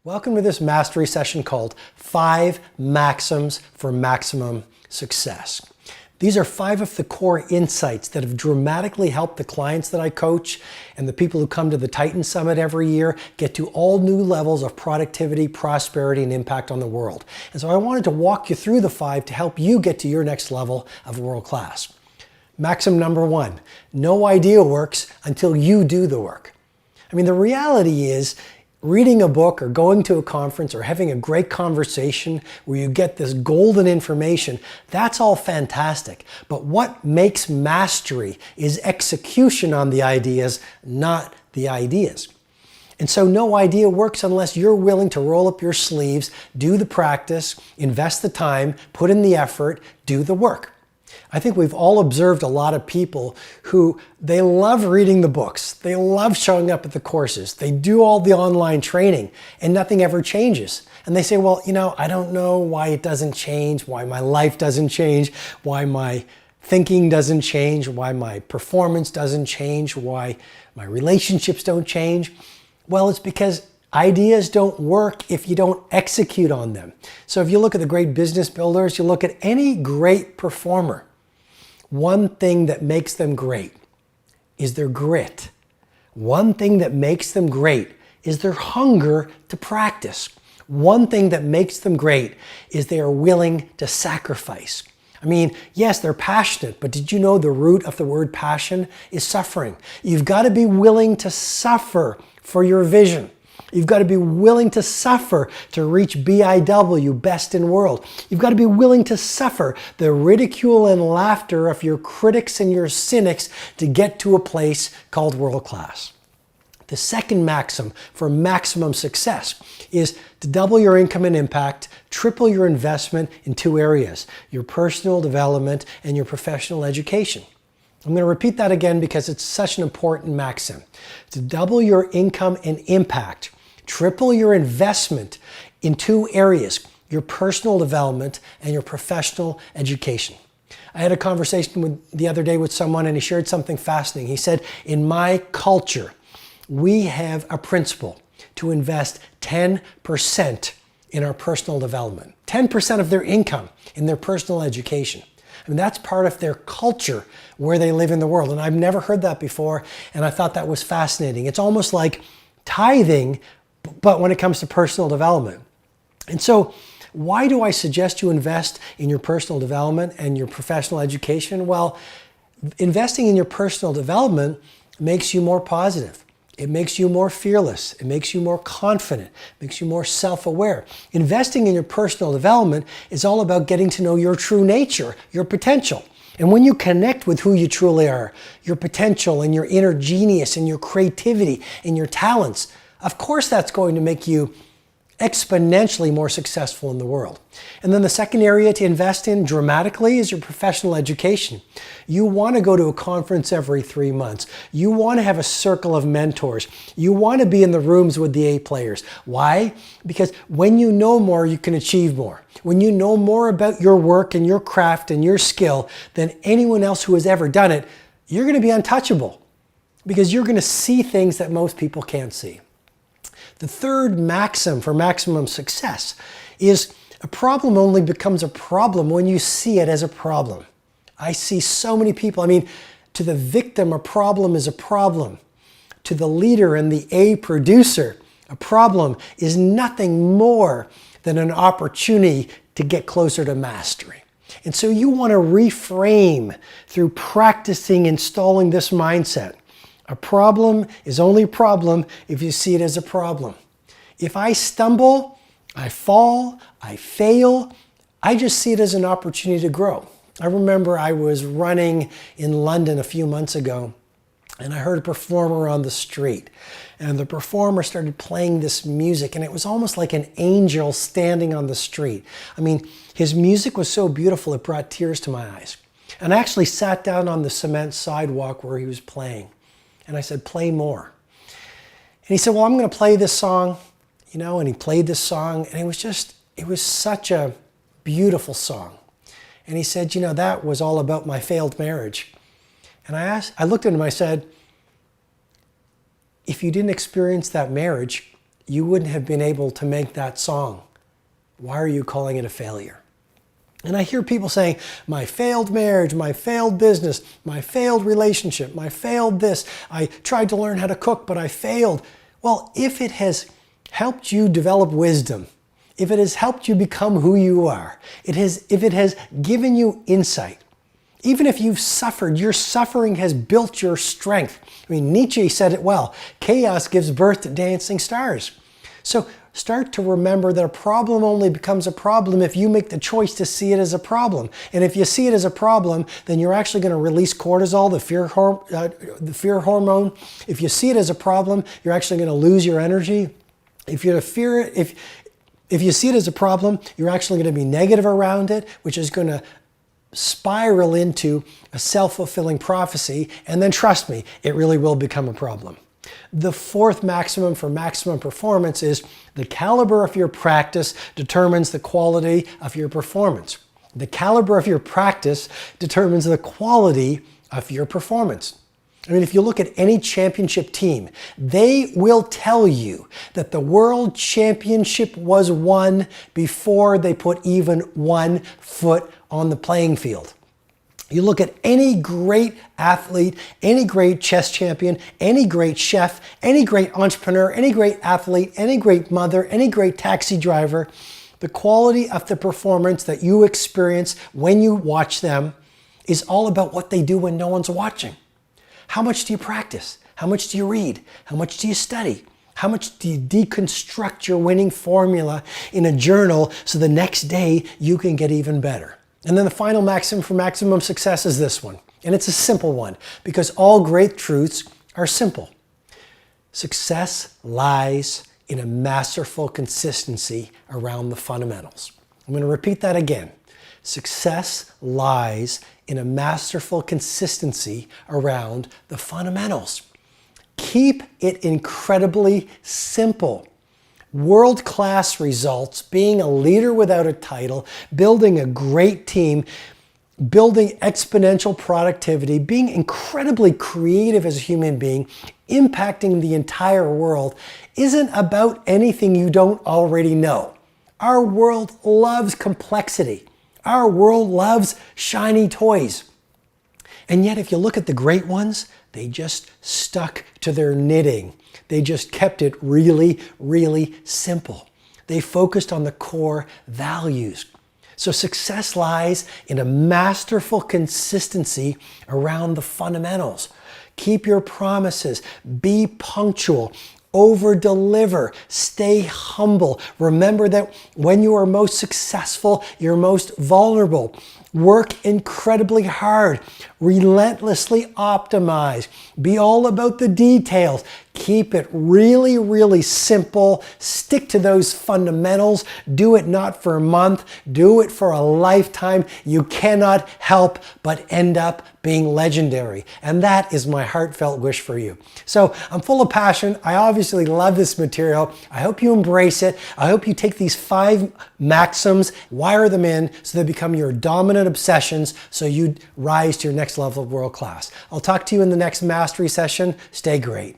Welcome to this mastery session called 5 Maxims for Maximum Success. These are 5 of the core insights that have dramatically helped the clients that I coach and the people who come to the Titan Summit every year get to all new levels of productivity, prosperity, and impact on the world. And so I wanted to walk you through the 5 to help you get to your next level of world class. Maxim number 1, no idea works until you do the work. I mean, the reality is, reading a book or going to a conference or having a great conversation where you get this golden information, that's all fantastic. But what makes mastery is execution on the ideas, not the ideas. And so no idea works unless you're willing to roll up your sleeves, do the practice, invest the time, put in the effort, do the work. I think we've all observed a lot of people who they love reading the books. They love showing up at the courses. They do all the online training and nothing ever changes. And they say, well, I don't know why it doesn't change, why my life doesn't change, why my thinking doesn't change, why my performance doesn't change, why my relationships don't change. Well, it's because ideas don't work if you don't execute on them. So if you look at the great business builders, you look at any great performer, one thing that makes them great is their grit. One thing that makes them great is their hunger to practice. One thing that makes them great is they are willing to sacrifice. I mean, yes, they're passionate, but did you know the root of the word passion is suffering? You've got to be willing to suffer for your vision. You've got to be willing to suffer to reach BIW, best in world. You've got to be willing to suffer the ridicule and laughter of your critics and your cynics to get to a place called world class. The second maxim for maximum success is to double your income and impact, triple your investment in 2 areas, your personal development and your professional education. I'm going to repeat that again because it's such an important maxim. To double your income and impact, triple your investment in 2 areas, your personal development and your professional education. I had a conversation the other day with someone and he shared something fascinating. He said, in my culture, we have a principle to invest 10% in our personal development, 10% of their income in their personal education. I mean, that's part of their culture where they live in the world. And I've never heard that before, and I thought that was fascinating. It's almost like tithing, but when it comes to personal development. And so why do I suggest you invest in your personal development and your professional education? Well, investing in your personal development makes you more positive. It makes you more fearless. It makes you more confident. It makes you more self-aware. Investing in your personal development is all about getting to know your true nature, your potential. And when you connect with who you truly are, your potential and your inner genius and your creativity and your talents, of course that's going to make you exponentially more successful in the world. And then the second area to invest in dramatically is your professional education. You want to go to a conference every 3 months. You want to have a circle of mentors. You want to be in the rooms with the A players. Why? Because when you know more, you can achieve more. When you know more about your work and your craft and your skill than anyone else who has ever done it, you're going to be untouchable because you're going to see things that most people can't see. The third maxim for maximum success is a problem only becomes a problem when you see it as a problem. I see so many people, to the victim, a problem is a problem. To the leader and the A producer, a problem is nothing more than an opportunity to get closer to mastery. And so you want to reframe through practicing installing this mindset. A problem is only a problem if you see it as a problem. If I stumble, I fall, I fail, I just see it as an opportunity to grow. I remember I was running in London a few months ago and I heard a performer on the street. And the performer started playing this music and it was almost like an angel standing on the street. His music was so beautiful it brought tears to my eyes. And I actually sat down on the cement sidewalk where he was playing. And I said, play more. And he said, well, I'm going to play this song, and he played this song. And it was such a beautiful song. And he said, that was all about my failed marriage. And I looked at him, I said, if you didn't experience that marriage, you wouldn't have been able to make that song. Why are you calling it a failure? And I hear people saying, my failed marriage, my failed business, my failed relationship, my failed this. I tried to learn how to cook, but I failed. Well, if it has helped you develop wisdom, if it has helped you become who you are, if it has given you insight, even if you've suffered, your suffering has built your strength. I mean, Nietzsche said it well, chaos gives birth to dancing stars. So start to remember that a problem only becomes a problem if you make the choice to see it as a problem. And if you see it as a problem, then you're actually going to release cortisol, the fear hormone. If you see it as a problem, you're actually going to lose your energy. If you see it as a problem, you're actually going to be negative around it, which is going to spiral into a self-fulfilling prophecy. And then trust me, it really will become a problem. The fourth maximum for maximum performance is the caliber of your practice determines the quality of your performance. The caliber of your practice determines the quality of your performance. I mean, if you look at any championship team, they will tell you that the world championship was won before they put even 1 foot on the playing field. You look at any great athlete, any great chess champion, any great chef, any great entrepreneur, any great athlete, any great mother, any great taxi driver, the quality of the performance that you experience when you watch them is all about what they do when no one's watching. How much do you practice? How much do you read? How much do you study? How much do you deconstruct your winning formula in a journal so the next day you can get even better? And then the final maxim for maximum success is this one. And it's a simple one because all great truths are simple. Success lies in a masterful consistency around the fundamentals. I'm going to repeat that again. Success lies in a masterful consistency around the fundamentals. Keep it incredibly simple. World-class results, being a leader without a title, building a great team, building exponential productivity, being incredibly creative as a human being, impacting the entire world, isn't about anything you don't already know. Our world loves complexity. Our world loves shiny toys. And yet, if you look at the great ones, they just stuck to their knitting. They just kept it really, really simple. They focused on the core values. So success lies in a masterful consistency around the fundamentals. Keep your promises. Be punctual. Over-deliver. Stay humble. Remember that when you are most successful, you're most vulnerable. Work incredibly hard. Relentlessly optimize. Be all about the details. Keep it really, really simple. Stick to those fundamentals. Do it not for a month. Do it for a lifetime. You cannot help but end up being legendary. And that is my heartfelt wish for you. So I'm full of passion. I obviously love this material. I hope you embrace it. I hope you take these 5 maxims, wire them in so they become your dominant obsessions so you rise to your next level of world class. I'll talk to you in the next mastery session. Stay great.